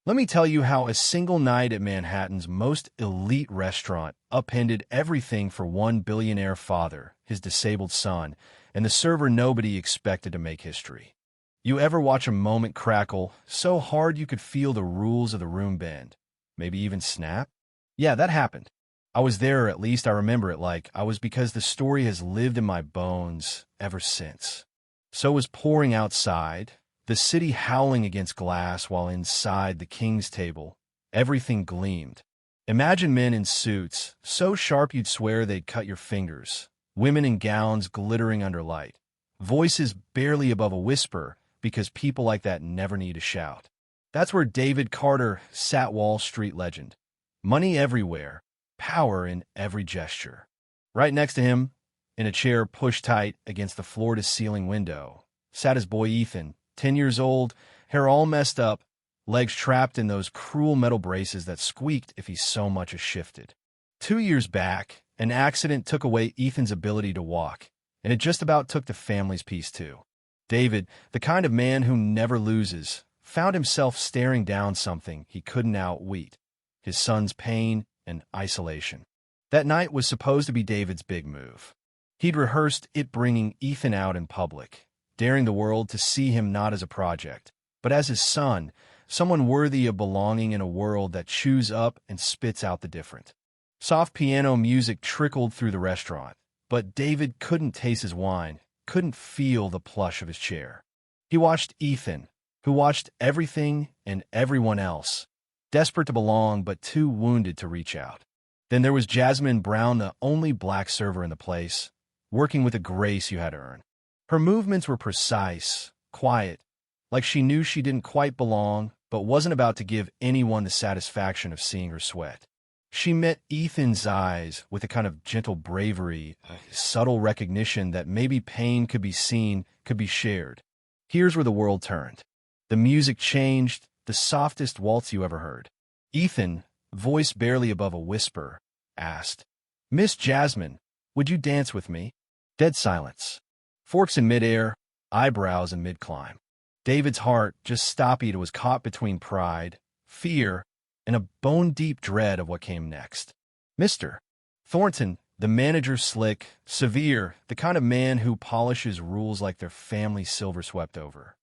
Let me tell you how a single night at Manhattan's most elite restaurant upended everything for one billionaire father, his disabled son, and the server nobody expected to make history. You ever watch a moment crackle so hard you could feel the rules of the room bend, maybe even snap? Yeah, that happened. I was there, or at least I remember it like I was, because the story has lived in my bones ever since. So it was pouring outside, the city howling against glass, while inside the king's table, everything gleamed. Imagine men in suits, so sharp you'd swear they'd cut your fingers, women in gowns glittering under light, voices barely above a whisper, because people like that never need to shout. That's where David Carter sat, Wall Street legend. Money everywhere, power in every gesture. Right next to him, in a chair pushed tight against the floor-to-ceiling window, sat his boy Ethan, 10 years old, hair all messed up, legs trapped in those cruel metal braces that squeaked if he so much as shifted. 2 years back, an accident took away Ethan's ability to walk, and it just about took the family's peace too. David, the kind of man who never loses, found himself staring down something he couldn't outwit: his son's pain and isolation. That night was supposed to be David's big move. He'd rehearsed it, bringing Ethan out in public, daring the world to see him not as a project, but as his son, someone worthy of belonging in a world that chews up and spits out the different. Soft piano music trickled through the restaurant, but David couldn't taste his wine, couldn't feel the plush of his chair. He watched Ethan, who watched everything and everyone else, desperate to belong but too wounded to reach out. Then there was Jasmine Brown, the only black server in the place, working with a grace you had to earn. Her movements were precise, quiet, like she knew she didn't quite belong, but wasn't about to give anyone the satisfaction of seeing her sweat. She met Ethan's eyes with a kind of gentle bravery, a subtle recognition that maybe pain could be seen, could be shared. Here's where the world turned. The music changed, the softest waltz you ever heard. Ethan, voice barely above a whisper, asked, "Miss Jasmine, would you dance with me?" Dead silence. Forks in midair, eyebrows in mid-climb. David's heart just stopped. It was caught between pride, fear, and a bone-deep dread of what came next. Mr. Thornton, the manager, slick, severe, the kind of man who polishes rules like their family silver swept over.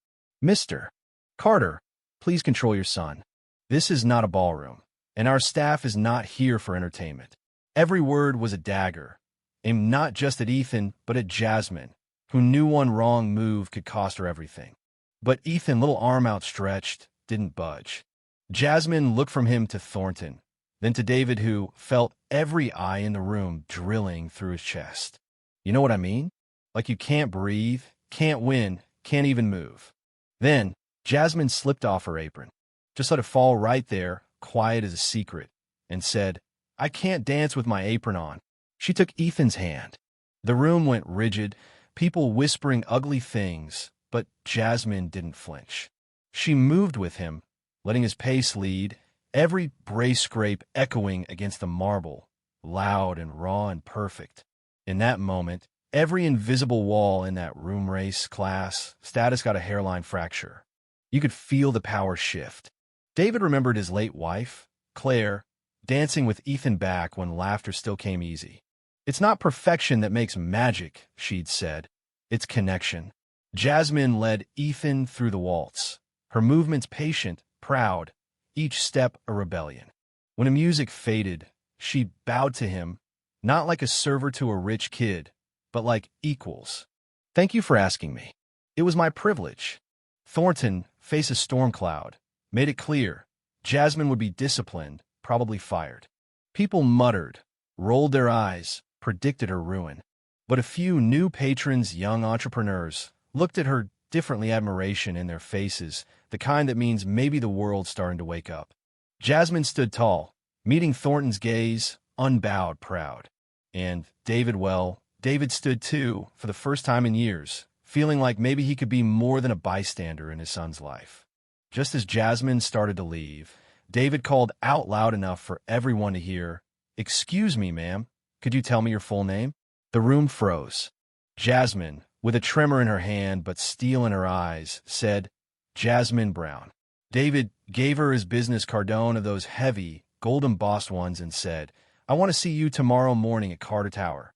"Mr. Carter, please control your son. This is not a ballroom, and our staff is not here for entertainment." Every word was a dagger, aimed not just at Ethan, but at Jasmine, who knew one wrong move could cost her everything. But Ethan, little arm outstretched, didn't budge. Jasmine looked from him to Thornton, then to David, who felt every eye in the room drilling through his chest. You know what I mean? Like you can't breathe, can't win, can't even move. Then Jasmine slipped off her apron, just let it fall right there, quiet as a secret, and said, "I can't dance with my apron on." She took Ethan's hand. The room went rigid, people whispering ugly things, but Jasmine didn't flinch. She moved with him, letting his pace lead, every brace scrape echoing against the marble, loud and raw and perfect. In that moment, every invisible wall in that room, race, class, status, got a hairline fracture. You could feel the power shift. David remembered his late wife, Claire, dancing with Ethan back when laughter still came easy. "It's not perfection that makes magic," she'd said. "It's connection." Jasmine led Ethan through the waltz, her movements patient, proud, each step a rebellion. When the music faded, she bowed to him, not like a server to a rich kid, but like equals. "Thank you for asking me. It was my privilege." Thornton, face a storm cloud, made it clear Jasmine would be disciplined, probably fired. People muttered, rolled their eyes, predicted her ruin. But a few new patrons, young entrepreneurs, looked at her differently, admiration in their faces, the kind that means maybe the world's starting to wake up. Jasmine stood tall, meeting Thornton's gaze, unbowed, proud. And David stood too, for the first time in years, feeling like maybe he could be more than a bystander in his son's life. Just as Jasmine started to leave, David called out loud enough for everyone to hear, "Excuse me, ma'am, could you tell me your full name?" The room froze. Jasmine, with a tremor in her hand but steel in her eyes, said, "Jasmine Brown." David gave her his business cardone of those heavy, gold-embossed ones and said, "I want to see you tomorrow morning at Carter Tower."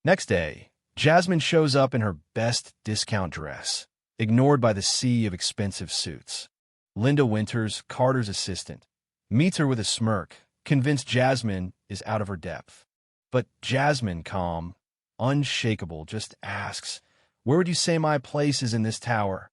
Next day, Jasmine shows up in her best discount dress, ignored by the sea of expensive suits. Linda Winters, Carter's assistant, meets her with a smirk, convinced Jasmine is out of her depth. But Jasmine, calm, unshakable, just asks, "Where would you say my place is in this tower?"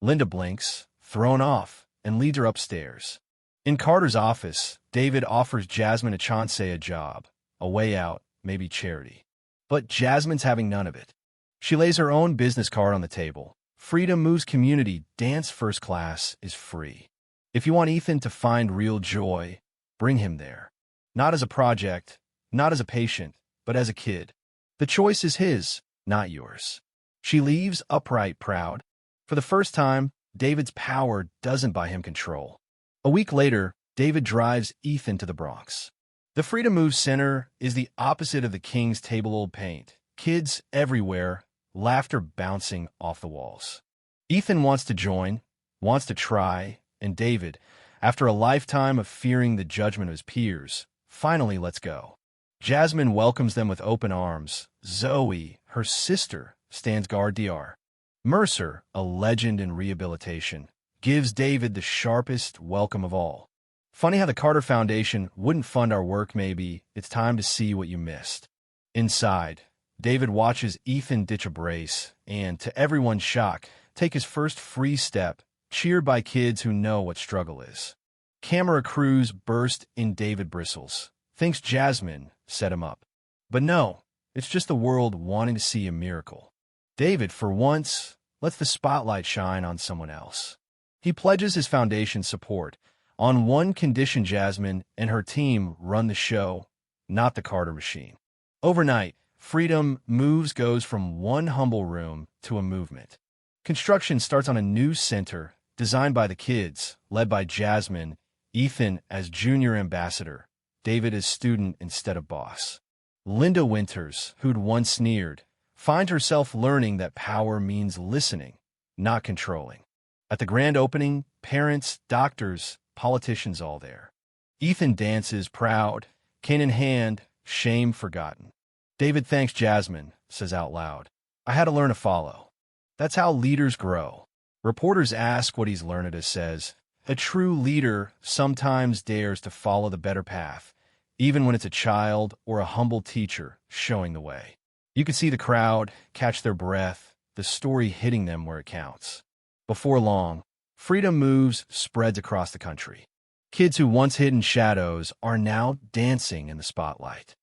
Linda blinks, thrown off, and leads her upstairs. In Carter's office, David offers Jasmine a chance, a job, a way out, maybe charity. But Jasmine's having none of it. She lays her own business card on the table. Freedom moves community, dance first class is free. If you want Ethan to find real joy, bring him there. Not as a project, not as a patient, but as a kid. The choice is his, not yours. She leaves upright, proud. For the first time, David's power doesn't buy him control. A week later, David drives Ethan to the Bronx. The Freedom Move Center is the opposite of the King's Table old paint. Kids everywhere, laughter bouncing off the walls. Ethan wants to join, wants to try, and David, after a lifetime of fearing the judgment of his peers, finally lets go. Jasmine welcomes them with open arms. Zoe, her sister, stands guard. Dr. Mercer, a legend in rehabilitation, gives David the sharpest welcome of all. Funny how the Carter Foundation wouldn't fund our work. Maybe it's time to see what you missed. Inside, David watches Ethan ditch a brace and, to everyone's shock, take his first free step, cheered by kids who know what struggle is. Camera crews burst in. David bristles, thinks Jasmine set him up. But no, it's just the world wanting to see a miracle. David, for once, lets the spotlight shine on someone else. He pledges his foundation's support on one condition: Jasmine and her team run the show, not the Carter machine. Overnight, Freedom Moves goes from one humble room to a movement. Construction starts on a new center designed by the kids, led by Jasmine, Ethan as junior ambassador, David as student instead of boss. Linda Winters, who'd once sneered, finds herself learning that power means listening, not controlling. At the grand opening, parents, doctors, politicians all there. Ethan dances proud, cane in hand, shame forgotten. David thanks Jasmine, says out loud, "I had to learn to follow." That's how leaders grow. Reporters ask what he's learned. It says, "A true leader sometimes dares to follow the better path, even when it's a child or a humble teacher showing the way." You can see the crowd catch their breath, the story hitting them where it counts. Before long, Freedom Moves spreads across the country. Kids who once hid in shadows are now dancing in the spotlight.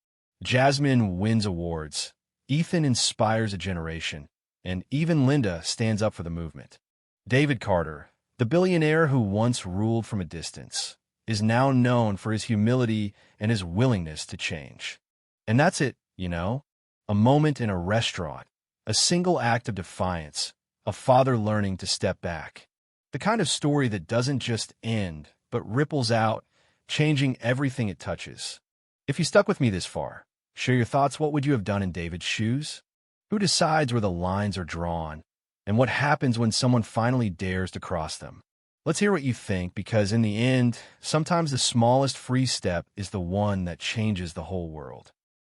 Jasmine wins awards, Ethan inspires a generation, and even Linda stands up for the movement. David Carter, the billionaire who once ruled from a distance, is now known for his humility and his willingness to change. And that's it, a moment in a restaurant, a single act of defiance, a father learning to step back. The kind of story that doesn't just end, but ripples out, changing everything it touches. If you stuck with me this far, share your thoughts. What would you have done in David's shoes? Who decides where the lines are drawn? And what happens when someone finally dares to cross them? Let's hear what you think, because in the end, sometimes the smallest free step is the one that changes the whole world.